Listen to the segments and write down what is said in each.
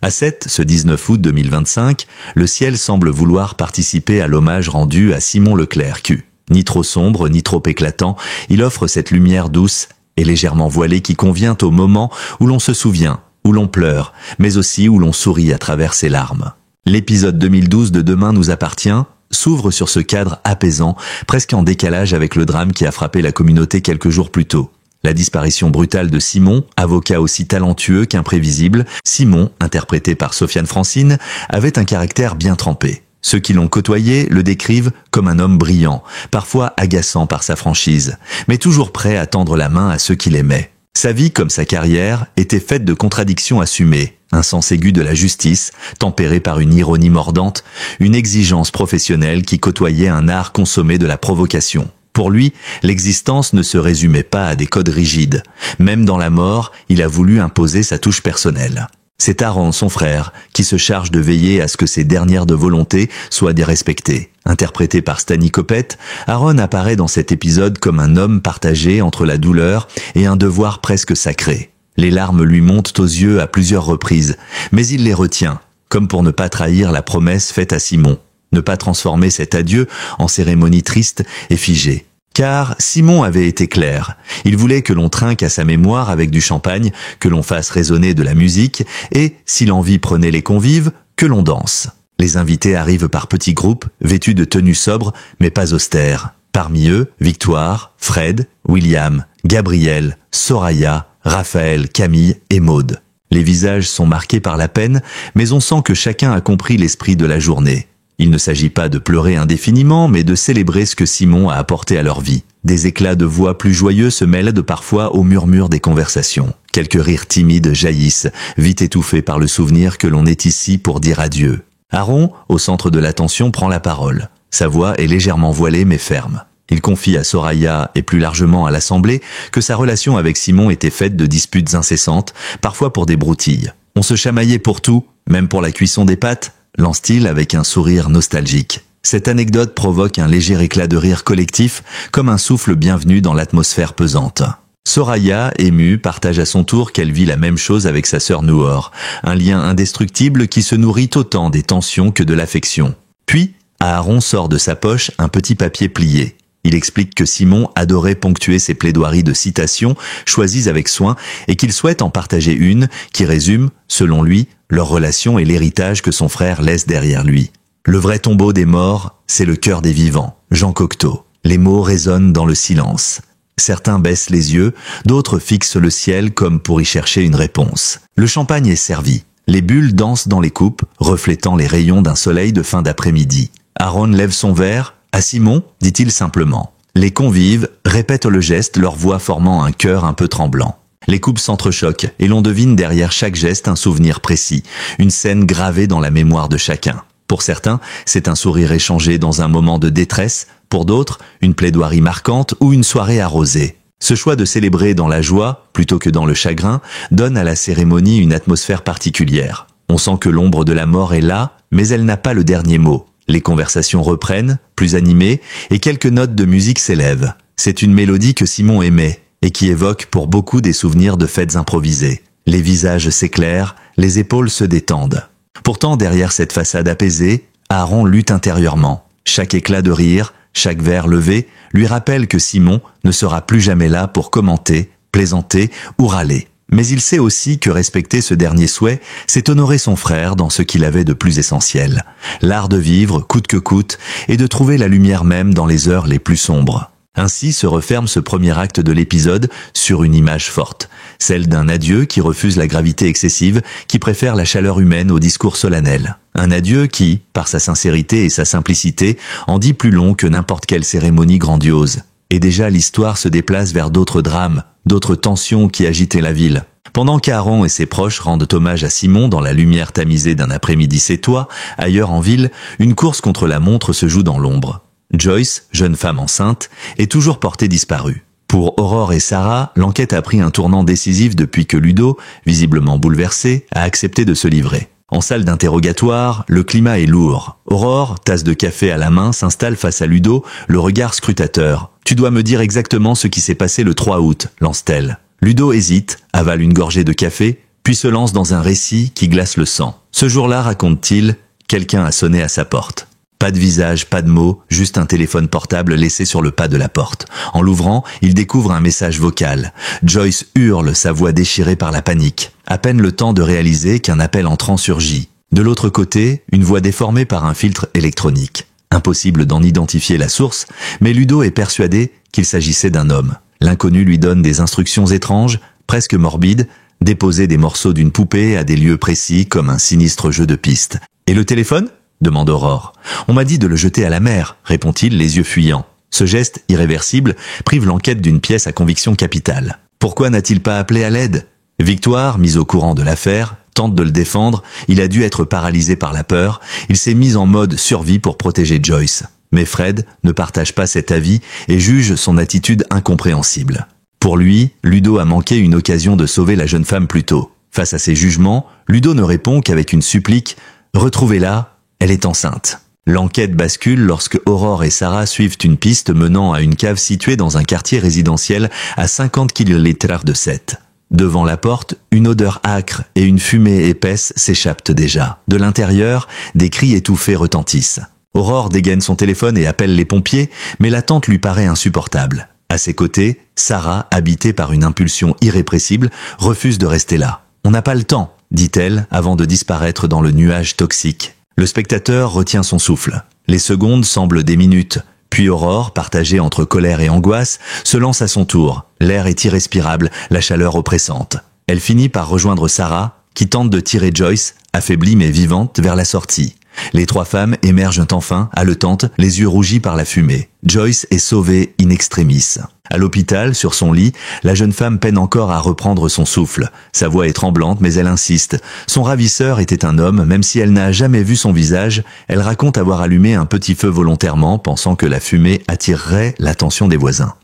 À 7, ce 19 août 2025, le ciel semble vouloir participer à l'hommage rendu à Simon Leclerc Q. Ni trop sombre, ni trop éclatant, il offre cette lumière douce et légèrement voilée qui convient au moment où l'on se souvient, où l'on pleure, mais aussi où l'on sourit à travers ses larmes. L'épisode 2012 de Demain nous appartient s'ouvre sur ce cadre apaisant, presque en décalage avec le drame qui a frappé la communauté quelques jours plus tôt. La disparition brutale de Simon, avocat aussi talentueux qu'imprévisible, Simon, interprété par Sofiane Francine, avait un caractère bien trempé. Ceux qui l'ont côtoyé le décrivent comme un homme brillant, parfois agaçant par sa franchise, mais toujours prêt à tendre la main à ceux qu'il aimait. Sa vie, comme sa carrière, était faite de contradictions assumées, un sens aigu de la justice, tempéré par une ironie mordante, une exigence professionnelle qui côtoyait un art consommé de la provocation. Pour lui, l'existence ne se résumait pas à des codes rigides. Même dans la mort, il a voulu imposer sa touche personnelle. C'est Aaron, son frère, qui se charge de veiller à ce que ses dernières de volonté soient dérespectées. Interprété par Stani Kopet, Aaron apparaît dans cet épisode comme un homme partagé entre la douleur et un devoir presque sacré. Les larmes lui montent aux yeux à plusieurs reprises, mais il les retient, comme pour ne pas trahir la promesse faite à Simon, ne pas transformer cet adieu en cérémonie triste et figée. Car Simon avait été clair, il voulait que l'on trinque à sa mémoire avec du champagne, que l'on fasse résonner de la musique et, si l'envie prenait les convives, que l'on danse. Les invités arrivent par petits groupes, vêtus de tenues sobres mais pas austères. Parmi eux, Victoire, Fred, William, Gabriel, Soraya, Raphaël, Camille et Maude. Les visages sont marqués par la peine, mais on sent que chacun a compris l'esprit de la journée. Il ne s'agit pas de pleurer indéfiniment, mais de célébrer ce que Simon a apporté à leur vie. Des éclats de voix plus joyeux se mêlent parfois au murmure des conversations. Quelques rires timides jaillissent, vite étouffés par le souvenir que l'on est ici pour dire adieu. Aaron, au centre de l'attention, prend la parole. Sa voix est légèrement voilée mais ferme. Il confie à Soraya et plus largement à l'Assemblée que sa relation avec Simon était faite de disputes incessantes, parfois pour des broutilles. On se chamaillait pour tout, même pour la cuisson des pâtes, lance-t-il avec un sourire nostalgique. Cette anecdote provoque un léger éclat de rire collectif, comme un souffle bienvenu dans l'atmosphère pesante. Soraya, émue, partage à son tour qu'elle vit la même chose avec sa sœur Noor, un lien indestructible qui se nourrit autant des tensions que de l'affection. Puis, Aaron sort de sa poche un petit papier plié. Il explique que Simon adorait ponctuer ses plaidoiries de citations choisies avec soin et qu'il souhaite en partager une qui résume, selon lui, leur relation et l'héritage que son frère laisse derrière lui. Le vrai tombeau des morts, c'est le cœur des vivants. Jean Cocteau. Les mots résonnent dans le silence. Certains baissent les yeux, d'autres fixent le ciel comme pour y chercher une réponse. Le champagne est servi. Les bulles dansent dans les coupes, reflétant les rayons d'un soleil de fin d'après-midi. Aaron lève son verre. À Simon, dit-il simplement. Les convives répètent le geste, leur voix formant un chœur un peu tremblant. Les coupes s'entrechoquent et l'on devine derrière chaque geste un souvenir précis, une scène gravée dans la mémoire de chacun. Pour certains, c'est un sourire échangé dans un moment de détresse, pour d'autres, une plaidoirie marquante ou une soirée arrosée. Ce choix de célébrer dans la joie, plutôt que dans le chagrin, donne à la cérémonie une atmosphère particulière. On sent que l'ombre de la mort est là, mais elle n'a pas le dernier mot. Les conversations reprennent, plus animées, et quelques notes de musique s'élèvent. C'est une mélodie que Simon aimait, et qui évoque pour beaucoup des souvenirs de fêtes improvisées. Les visages s'éclairent, les épaules se détendent. Pourtant, derrière cette façade apaisée, Aaron lutte intérieurement. Chaque éclat de rire, chaque verre levé, lui rappelle que Simon ne sera plus jamais là pour commenter, plaisanter ou râler. Mais il sait aussi que respecter ce dernier souhait, c'est honorer son frère dans ce qu'il avait de plus essentiel. L'art de vivre, coûte que coûte, et de trouver la lumière même dans les heures les plus sombres. Ainsi se referme ce premier acte de l'épisode sur une image forte, celle d'un adieu qui refuse la gravité excessive, qui préfère la chaleur humaine au discours solennel. Un adieu qui, par sa sincérité et sa simplicité, en dit plus long que n'importe quelle cérémonie grandiose. Et déjà l'histoire se déplace vers d'autres drames, d'autres tensions qui agitaient la ville. Pendant qu'Aaron et ses proches rendent hommage à Simon dans la lumière tamisée d'un après-midi sétois, ailleurs en ville, une course contre la montre se joue dans l'ombre. Joyce, jeune femme enceinte, est toujours portée disparue. Pour Aurore et Sarah, l'enquête a pris un tournant décisif depuis que Ludo, visiblement bouleversé, a accepté de se livrer. En salle d'interrogatoire, le climat est lourd. Aurore, tasse de café à la main, s'installe face à Ludo, le regard scrutateur. « Tu dois me dire exactement ce qui s'est passé le 3 août », lance-t-elle. Ludo hésite, avale une gorgée de café, puis se lance dans un récit qui glace le sang. Ce jour-là, raconte-t-il, quelqu'un a sonné à sa porte. Pas de visage, pas de mots, juste un téléphone portable laissé sur le pas de la porte. En l'ouvrant, il découvre un message vocal. Joyce hurle, sa voix déchirée par la panique. À peine le temps de réaliser qu'un appel entrant surgit. De l'autre côté, une voix déformée par un filtre électronique. Impossible d'en identifier la source, mais Ludo est persuadé qu'il s'agissait d'un homme. L'inconnu lui donne des instructions étranges, presque morbides, déposer des morceaux d'une poupée à des lieux précis comme un sinistre jeu de piste. Et le téléphone ? Demande Aurore. On m'a dit de le jeter à la mer, répond-il, les yeux fuyants. Ce geste irréversible prive l'enquête d'une pièce à conviction capitale. Pourquoi n'a-t-il pas appelé à l'aide ? Victoire, mise au courant de l'affaire, tente de le défendre, il a dû être paralysé par la peur, il s'est mis en mode survie pour protéger Joyce. Mais Fred ne partage pas cet avis et juge son attitude incompréhensible. Pour lui, Ludo a manqué une occasion de sauver la jeune femme plus tôt. Face à ces jugements, Ludo ne répond qu'avec une supplique « Retrouvez-la ». Elle est enceinte. L'enquête bascule lorsque Aurore et Sarah suivent une piste menant à une cave située dans un quartier résidentiel à 50 km de Sète. Devant la porte, une odeur âcre et une fumée épaisse s'échappent déjà. De l'intérieur, des cris étouffés retentissent. Aurore dégaine son téléphone et appelle les pompiers, mais l'attente lui paraît insupportable. À ses côtés, Sarah, habitée par une impulsion irrépressible, refuse de rester là. « On n'a pas le temps », dit-elle avant de disparaître dans le nuage toxique. Le spectateur retient son souffle. Les secondes semblent des minutes. Puis Aurore, partagée entre colère et angoisse, se lance à son tour. L'air est irrespirable, la chaleur oppressante. Elle finit par rejoindre Sarah, qui tente de tirer Joyce, affaiblie mais vivante, vers la sortie. Les trois femmes émergent enfin, haletantes, les yeux rougis par la fumée. Joyce est sauvée in extremis. À l'hôpital, sur son lit, la jeune femme peine encore à reprendre son souffle. Sa voix est tremblante, mais elle insiste. Son ravisseur était un homme, même si elle n'a jamais vu son visage, elle raconte avoir allumé un petit feu volontairement, pensant que la fumée attirerait l'attention des voisins.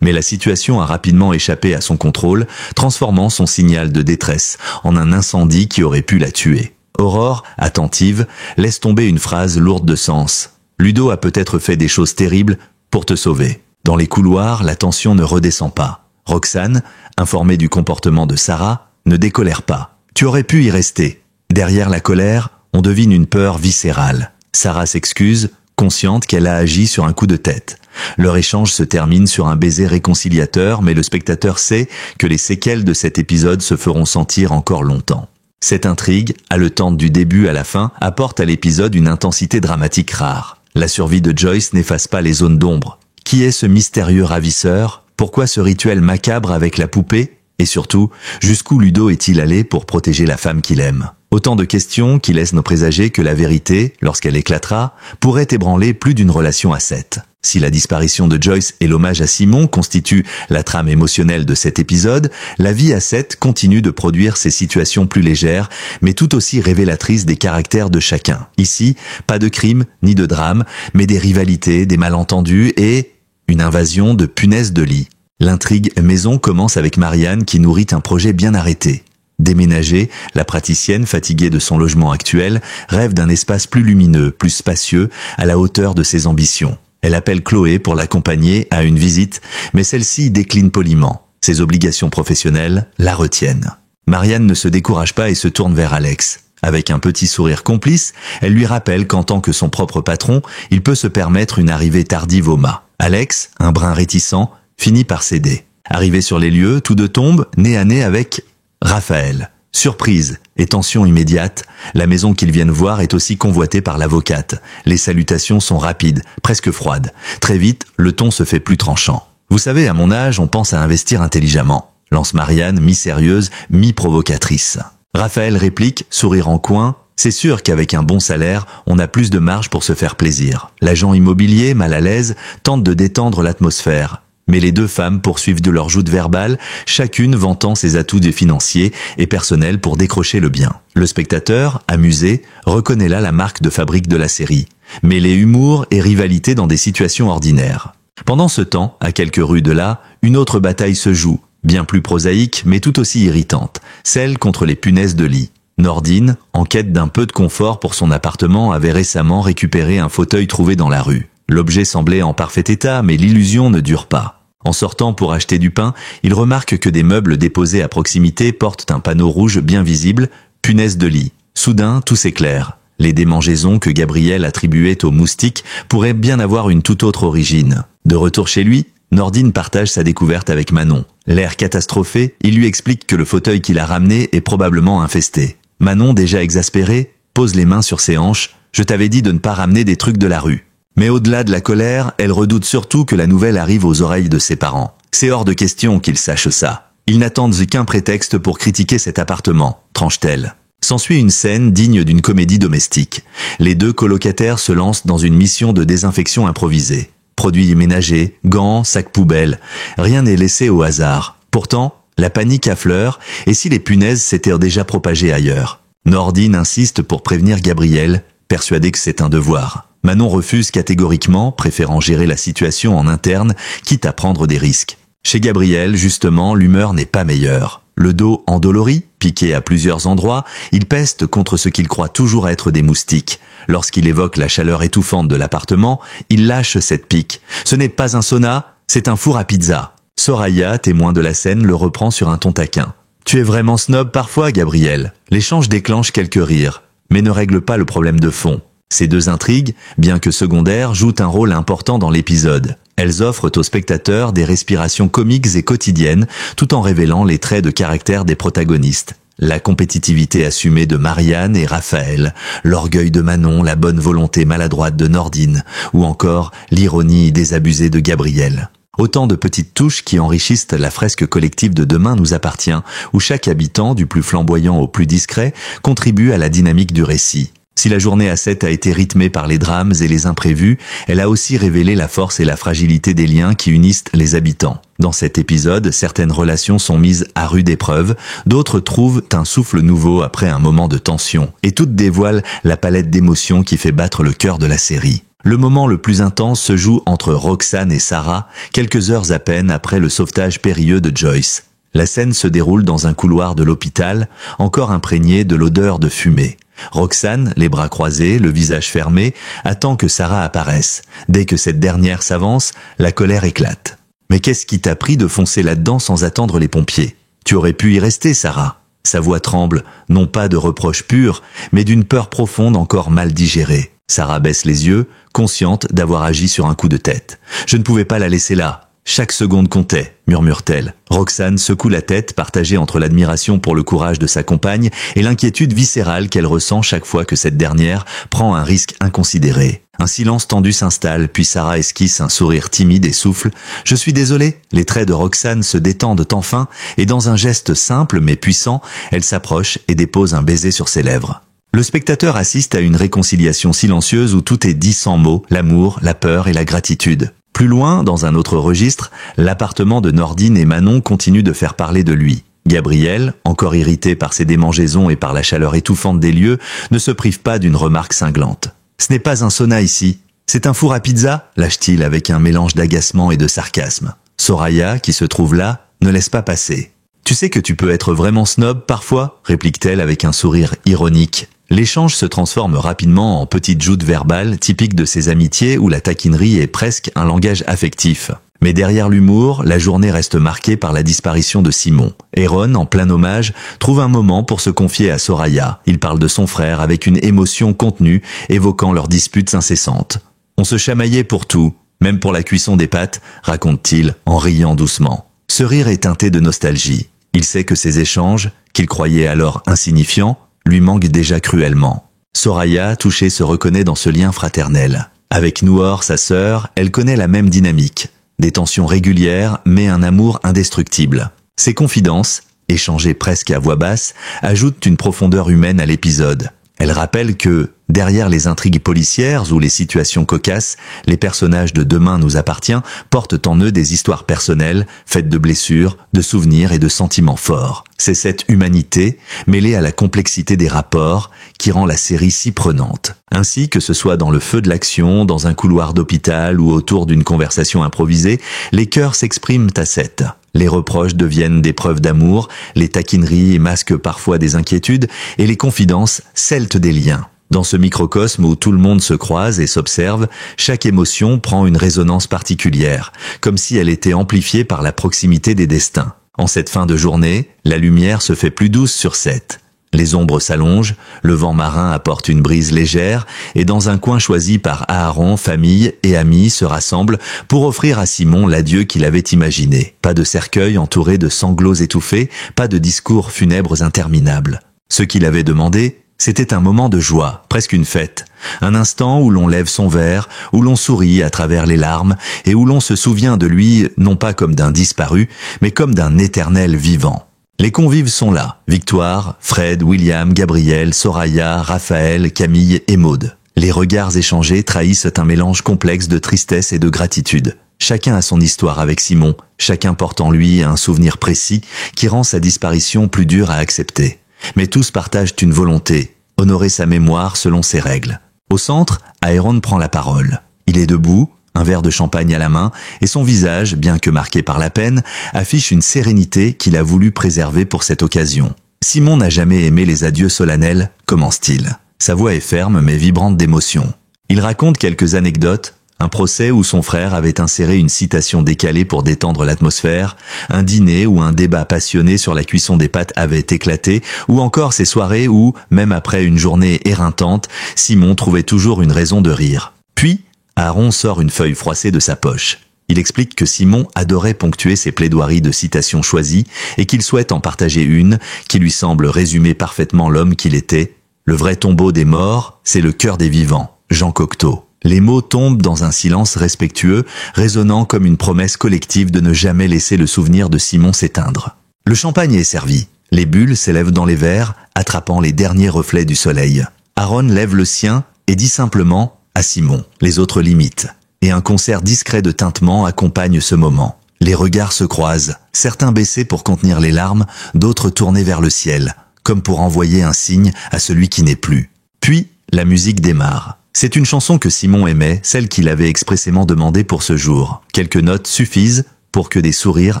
Mais la situation a rapidement échappé à son contrôle, transformant son signal de détresse en un incendie qui aurait pu la tuer. Aurore, attentive, laisse tomber une phrase lourde de sens. « Ludo a peut-être fait des choses terribles pour te sauver. » Dans les couloirs, la tension ne redescend pas. Roxane, informée du comportement de Sarah, ne décolère pas. « Tu aurais pu y rester. » Derrière la colère, on devine une peur viscérale. Sarah s'excuse, consciente qu'elle a agi sur un coup de tête. Leur échange se termine sur un baiser réconciliateur, mais le spectateur sait que les séquelles de cet épisode se feront sentir encore longtemps. Cette intrigue, haletante du début à la fin, apporte à l'épisode une intensité dramatique rare. La survie de Joyce n'efface pas les zones d'ombre. Qui est ce mystérieux ravisseur ? Pourquoi ce rituel macabre avec la poupée ? Et surtout, jusqu'où Ludo est-il allé pour protéger la femme qu'il aime ? Autant de questions qui laissent nous présager que la vérité, lorsqu'elle éclatera, pourrait ébranler plus d'une relation à 7. Si la disparition de Joyce et l'hommage à Simon constituent la trame émotionnelle de cet épisode, la vie à 7 continue de produire ces situations plus légères, mais tout aussi révélatrices des caractères de chacun. Ici, pas de crime ni de drame, mais des rivalités, des malentendus et une invasion de punaises de lit. L'intrigue maison commence avec Marianne qui nourrit un projet bien arrêté. Déménagée, la praticienne, fatiguée de son logement actuel, rêve d'un espace plus lumineux, plus spacieux, à la hauteur de ses ambitions. Elle appelle Chloé pour l'accompagner à une visite, mais celle-ci décline poliment. Ses obligations professionnelles la retiennent. Marianne ne se décourage pas et se tourne vers Alex. Avec un petit sourire complice, elle lui rappelle qu'en tant que son propre patron, il peut se permettre une arrivée tardive au mât. Alex, un brin réticent, finit par céder. Arrivé sur les lieux, tous deux tombent, nez à nez avec Raphaël. Surprise et tension immédiate, la maison qu'ils viennent voir est aussi convoitée par l'avocate. Les salutations sont rapides, presque froides. Très vite, le ton se fait plus tranchant. « Vous savez, à mon âge, on pense à investir intelligemment », lance Marianne, mi-sérieuse, mi-provocatrice. Raphaël réplique, sourire en coin, « C'est sûr qu'avec un bon salaire, on a plus de marge pour se faire plaisir. » L'agent immobilier, mal à l'aise, tente de détendre l'atmosphère. Mais les deux femmes poursuivent de leur joute verbale, chacune vantant ses atouts financiers et personnels pour décrocher le bien. Le spectateur, amusé, reconnaît là la marque de fabrique de la série. Mêler humour et rivalité dans des situations ordinaires. Pendant ce temps, à quelques rues de là, une autre bataille se joue, bien plus prosaïque mais tout aussi irritante, celle contre les punaises de lit. Nordine, en quête d'un peu de confort pour son appartement, avait récemment récupéré un fauteuil trouvé dans la rue. L'objet semblait en parfait état, mais l'illusion ne dure pas. En sortant pour acheter du pain, il remarque que des meubles déposés à proximité portent un panneau rouge bien visible, « Punaise de lit ». Soudain, tout s'éclaire. Les démangeaisons que Gabriel attribuait aux moustiques pourraient bien avoir une toute autre origine. De retour chez lui, Nordine partage sa découverte avec Manon. L'air catastrophé, il lui explique que le fauteuil qu'il a ramené est probablement infesté. Manon, déjà exaspérée, pose les mains sur ses hanches. « Je t'avais dit de ne pas ramener des trucs de la rue ». Mais au-delà de la colère, elle redoute surtout que la nouvelle arrive aux oreilles de ses parents. C'est hors de question qu'ils sachent ça. Ils n'attendent qu'un prétexte pour critiquer cet appartement, tranche-t-elle. S'ensuit une scène digne d'une comédie domestique. Les deux colocataires se lancent dans une mission de désinfection improvisée. Produits ménagers, gants, sacs poubelles, rien n'est laissé au hasard. Pourtant, la panique affleure, et si les punaises s'étaient déjà propagées ailleurs? Nordine insiste pour prévenir Gabriel, persuadé que c'est un devoir. Manon refuse catégoriquement, préférant gérer la situation en interne, quitte à prendre des risques. Chez Gabriel, justement, l'humeur n'est pas meilleure. Le dos endolori, piqué à plusieurs endroits, il peste contre ce qu'il croit toujours être des moustiques. Lorsqu'il évoque la chaleur étouffante de l'appartement, il lâche cette pique. Ce n'est pas un sauna, c'est un four à pizza. Soraya, témoin de la scène, le reprend sur un ton taquin. « Tu es vraiment snob parfois, Gabriel ?» L'échange déclenche quelques rires, mais ne règle pas le problème de fond. Ces deux intrigues, bien que secondaires, jouent un rôle important dans l'épisode. Elles offrent aux spectateurs des respirations comiques et quotidiennes, tout en révélant les traits de caractère des protagonistes. La compétitivité assumée de Marianne et Raphaël, l'orgueil de Manon, la bonne volonté maladroite de Nordine, ou encore l'ironie désabusée de Gabriel. Autant de petites touches qui enrichissent la fresque collective de Demain nous appartient, où chaque habitant, du plus flamboyant au plus discret, contribue à la dynamique du récit. Si la journée à 7 a été rythmée par les drames et les imprévus, elle a aussi révélé la force et la fragilité des liens qui unissent les habitants. Dans cet épisode, certaines relations sont mises à rude épreuve, d'autres trouvent un souffle nouveau après un moment de tension, et toutes dévoilent la palette d'émotions qui fait battre le cœur de la série. Le moment le plus intense se joue entre Roxane et Sarah, quelques heures à peine après le sauvetage périlleux de Joyce. La scène se déroule dans un couloir de l'hôpital, encore imprégné de l'odeur de fumée. Roxane, les bras croisés, le visage fermé, attend que Sarah apparaisse. Dès que cette dernière s'avance, la colère éclate. « Mais qu'est-ce qui t'a pris de foncer là-dedans sans attendre les pompiers? Tu aurais pu y rester, Sarah. » Sa voix tremble, non pas de reproches purs, mais d'une peur profonde encore mal digérée. Sarah baisse les yeux, consciente d'avoir agi sur un coup de tête. « Je ne pouvais pas la laisser là. Chaque seconde comptait, murmure-t-elle. Roxane secoue la tête, partagée entre l'admiration pour le courage de sa compagne et l'inquiétude viscérale qu'elle ressent chaque fois que cette dernière prend un risque inconsidéré. Un silence tendu s'installe, puis Sarah esquisse un sourire timide et souffle « Je suis désolée ». Les traits de Roxane se détendent enfin, et dans un geste simple mais puissant, elle s'approche et dépose un baiser sur ses lèvres. Le spectateur assiste à une réconciliation silencieuse où tout est dit sans mots, l'amour, la peur et la gratitude. Plus loin, dans un autre registre, l'appartement de Nordine et Manon continue de faire parler de lui. Gabriel, encore irrité par ses démangeaisons et par la chaleur étouffante des lieux, ne se prive pas d'une remarque cinglante. « Ce n'est pas un sauna ici, c'est un four à pizza ?» lâche-t-il avec un mélange d'agacement et de sarcasme. Soraya, qui se trouve là, ne laisse pas passer. « Tu sais que tu peux être vraiment snob parfois ?» réplique-t-elle avec un sourire ironique. L'échange se transforme rapidement en petites joutes verbales typiques de ces amitiés où la taquinerie est presque un langage affectif. Mais derrière l'humour, la journée reste marquée par la disparition de Simon. Aaron, en plein hommage, trouve un moment pour se confier à Soraya. Il parle de son frère avec une émotion contenue, évoquant leurs disputes incessantes. « On se chamaillait pour tout, même pour la cuisson des pâtes », raconte-t-il en riant doucement. Ce rire est teinté de nostalgie. Il sait que ces échanges, qu'il croyait alors insignifiants, lui manque déjà cruellement. Soraya, touchée, se reconnaît dans ce lien fraternel. Avec Noor, sa sœur, elle connaît la même dynamique. Des tensions régulières, mais un amour indestructible. Ces confidences, échangées presque à voix basse, ajoutent une profondeur humaine à l'épisode. Elle rappelle que, derrière les intrigues policières ou les situations cocasses, les personnages de Demain nous appartient portent en eux des histoires personnelles, faites de blessures, de souvenirs et de sentiments forts. C'est cette humanité, mêlée à la complexité des rapports, qui rend la série si prenante. Ainsi, que ce soit dans le feu de l'action, dans un couloir d'hôpital ou autour d'une conversation improvisée, les cœurs s'expriment à 7. Les reproches deviennent des preuves d'amour, les taquineries masquent parfois des inquiétudes et les confidences scellent des liens. Dans ce microcosme où tout le monde se croise et s'observe, chaque émotion prend une résonance particulière, comme si elle était amplifiée par la proximité des destins. En cette fin de journée, la lumière se fait plus douce sur Seth. Les ombres s'allongent, le vent marin apporte une brise légère, et dans un coin choisi par Aaron, famille et amis se rassemblent pour offrir à Simon l'adieu qu'il avait imaginé. Pas de cercueil entouré de sanglots étouffés, pas de discours funèbres interminables. Ce qu'il avait demandé, c'était un moment de joie, presque une fête. Un instant où l'on lève son verre, où l'on sourit à travers les larmes et où l'on se souvient de lui non pas comme d'un disparu, mais comme d'un éternel vivant. Les convives sont là. Victoire, Fred, William, Gabriel, Soraya, Raphaël, Camille et Maude. Les regards échangés trahissent un mélange complexe de tristesse et de gratitude. Chacun a son histoire avec Simon, chacun porte en lui un souvenir précis qui rend sa disparition plus dure à accepter. Mais tous partagent une volonté, honorer sa mémoire selon ses règles. Au centre, Aaron prend la parole. Il est debout, un verre de champagne à la main, et son visage, bien que marqué par la peine, affiche une sérénité qu'il a voulu préserver pour cette occasion. Simon n'a jamais aimé les adieux solennels, commence-t-il. Sa voix est ferme mais vibrante d'émotion. Il raconte quelques anecdotes, un procès où son frère avait inséré une citation décalée pour détendre l'atmosphère, un dîner où un débat passionné sur la cuisson des pâtes avait éclaté, ou encore ces soirées où, même après une journée éreintante, Simon trouvait toujours une raison de rire. Puis, Aaron sort une feuille froissée de sa poche. Il explique que Simon adorait ponctuer ses plaidoiries de citations choisies et qu'il souhaite en partager une qui lui semble résumer parfaitement l'homme qu'il était. Le vrai tombeau des morts, c'est le cœur des vivants. Jean Cocteau. Les mots tombent dans un silence respectueux, résonnant comme une promesse collective de ne jamais laisser le souvenir de Simon s'éteindre. Le champagne est servi. Les bulles s'élèvent dans les verres, attrapant les derniers reflets du soleil. Aaron lève le sien et dit simplement à Simon. Les autres l'imitent. Et un concert discret de tintements accompagne ce moment. Les regards se croisent, certains baissés pour contenir les larmes, d'autres tournés vers le ciel, comme pour envoyer un signe à celui qui n'est plus. Puis, la musique démarre. C'est une chanson que Simon aimait, celle qu'il avait expressément demandée pour ce jour. Quelques notes suffisent pour que des sourires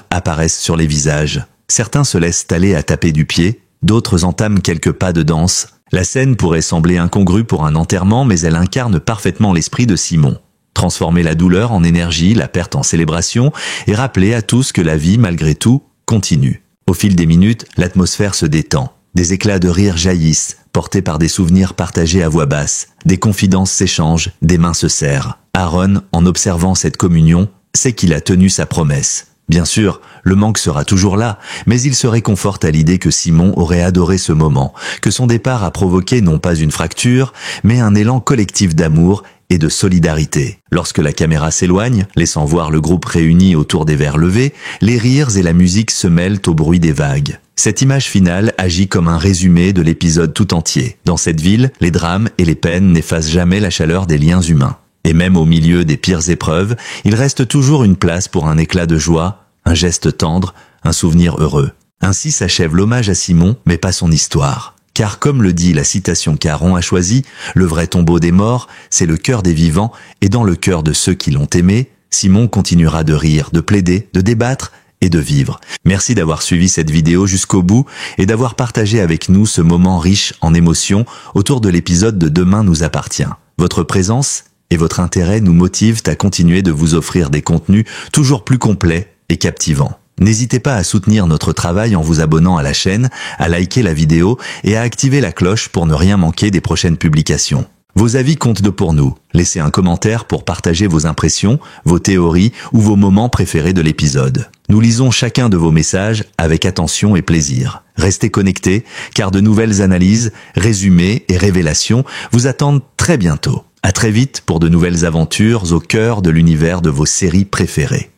apparaissent sur les visages. Certains se laissent aller à taper du pied, d'autres entament quelques pas de danse. La scène pourrait sembler incongrue pour un enterrement, mais elle incarne parfaitement l'esprit de Simon. Transformer la douleur en énergie, la perte en célébration, et rappeler à tous que la vie, malgré tout, continue. Au fil des minutes, l'atmosphère se détend. Des éclats de rire jaillissent, portés par des souvenirs partagés à voix basse. Des confidences s'échangent, des mains se serrent. Aaron, en observant cette communion, sait qu'il a tenu sa promesse. Bien sûr, le manque sera toujours là, mais il se réconforte à l'idée que Simon aurait adoré ce moment, que son départ a provoqué non pas une fracture, mais un élan collectif d'amour et de solidarité. Lorsque la caméra s'éloigne, laissant voir le groupe réuni autour des verres levés, les rires et la musique se mêlent au bruit des vagues. Cette image finale agit comme un résumé de l'épisode tout entier. Dans cette ville, les drames et les peines n'effacent jamais la chaleur des liens humains. Et même au milieu des pires épreuves, il reste toujours une place pour un éclat de joie, un geste tendre, un souvenir heureux. Ainsi s'achève l'hommage à Simon, mais pas son histoire. Car comme le dit la citation qu'Aaron a choisie, le vrai tombeau des morts, c'est le cœur des vivants, et dans le cœur de ceux qui l'ont aimé, Simon continuera de rire, de plaider, de débattre et de vivre. Merci d'avoir suivi cette vidéo jusqu'au bout et d'avoir partagé avec nous ce moment riche en émotions autour de l'épisode de Demain nous appartient. Votre présence et votre intérêt nous motivent à continuer de vous offrir des contenus toujours plus complets et captivants. N'hésitez pas à soutenir notre travail en vous abonnant à la chaîne, à liker la vidéo et à activer la cloche pour ne rien manquer des prochaines publications. Vos avis comptent pour nous. Laissez un commentaire pour partager vos impressions, vos théories ou vos moments préférés de l'épisode. Nous lisons chacun de vos messages avec attention et plaisir. Restez connectés car de nouvelles analyses, résumés et révélations vous attendent très bientôt. À très vite pour de nouvelles aventures au cœur de l'univers de vos séries préférées.